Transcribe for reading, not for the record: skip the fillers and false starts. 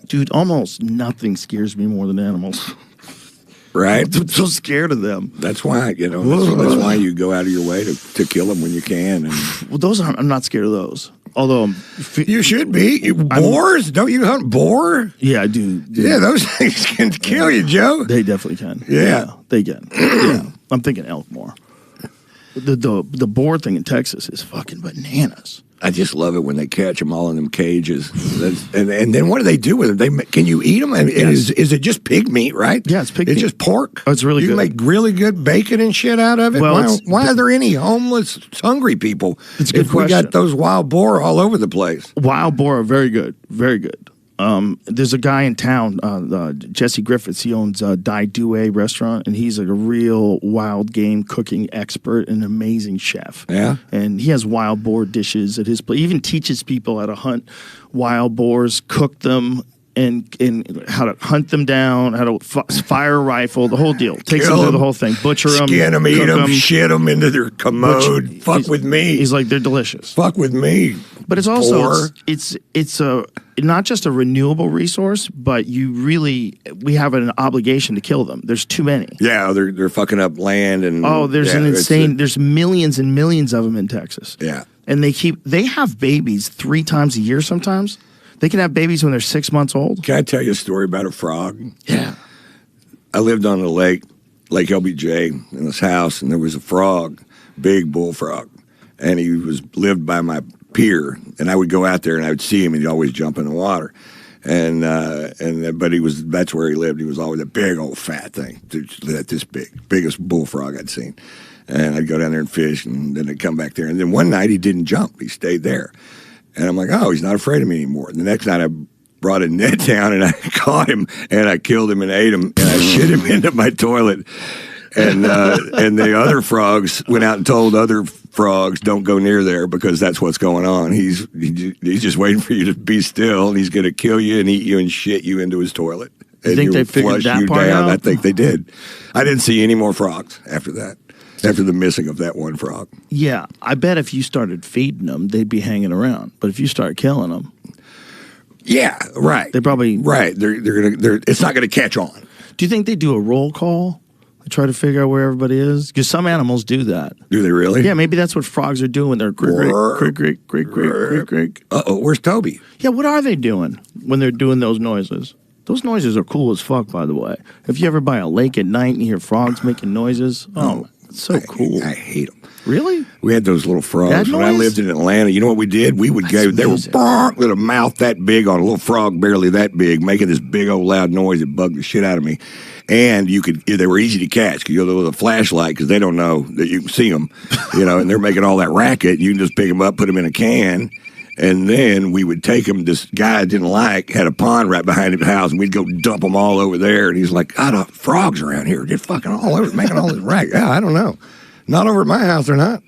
Dude, almost nothing scares me more than animals. Right? I'm so scared of them. That's why, that's why you go out of your way to kill them when you can. And Well, those I'm not scared of those. Although you should be. Boars? Don't you hunt boar? Yeah, I do. Yeah, those things can kill you, Joe. They definitely can. Yeah. They can. Yeah. I'm thinking elk more. The boar thing in Texas is fucking bananas. I just love it when they catch them all in them cages. And then what do they do with them? Can you eat them? And Yes. is it just pig meat, right? Yeah, it's pig It's meat. just pork? Oh, it's really you good. You can make really good bacon and shit out of it? Well, why are there any homeless, hungry people It's a good if we question. got those wild boar all over the place? Wild boar are very good. Very good. There's a guy in town, Jesse Griffiths. He owns Die Due restaurant, and he's like a real wild game cooking expert and amazing chef. Yeah? And he has wild boar dishes at his place. He even teaches people how to hunt wild boars, cook them, and how to hunt them down, how to fire a rifle, the whole deal. Takes them through the whole thing. Butcher them, skin them, eat them, shit them into their commode. Fuck with me. He's like, they're delicious. Fuck with me. But it's also it's a not just a renewable resource, but we have an obligation to kill them. There's too many. Yeah, they're fucking up land and there's an insane. There's millions and millions of them in Texas. Yeah, and they have babies 3 times a year. Sometimes they can have babies when they're 6 months old. Can I tell you a story about a frog? Yeah, I lived on the Lake LBJ in this house, and there was a frog, big bullfrog, and he lived by my pier, and I would go out there and I would see him, and he'd always jump in the water, but that's where he lived. He was always a big old fat thing, this biggest bullfrog I'd seen, and I'd go down there and fish, and then I'd come back there, and then one night he didn't jump, he stayed there, and I'm like, oh, he's not afraid of me anymore. And the next night I brought a net down and I caught him and I killed him and ate him and I shit him into my toilet. And the other frogs went out and told other frogs, don't go near there because that's what's going on. He's just waiting for you to be still, and he's going to kill you and eat you and shit you into his toilet. You think they figured that part out? I think they did. I didn't see any more frogs after that, after the missing of that one frog. Yeah, I bet if you started feeding them, they'd be hanging around. But if you start killing them, yeah, right. They probably right. It's not gonna catch on. Do you think they do a roll call? Try to figure out where everybody is? Because some animals do that. Do they really? Yeah, maybe that's what frogs are doing. They're crick. Uh-oh, where's Toby? Yeah, what are they doing when they're doing those noises? Those noises are cool as fuck, by the way. If you ever by a lake at night and you hear frogs making noises, it's so cool. I hate them. Really? We had those little frogs. When I lived in Atlanta, you know what we did? We would go, they were with a mouth that big on a little frog barely that big, making this big old loud noise that bugged the shit out of me. And they were easy to catch because you go with a flashlight because they don't know that you can see them, and they're making all that racket. You can just pick them up, put them in a can, and then we would take them. This guy I didn't like had a pond right behind his house, and we'd go dump them all over there. And he's like, God, frogs around here. They're fucking all over, making all this racket. Yeah, I don't know. Not over at my house, they're not.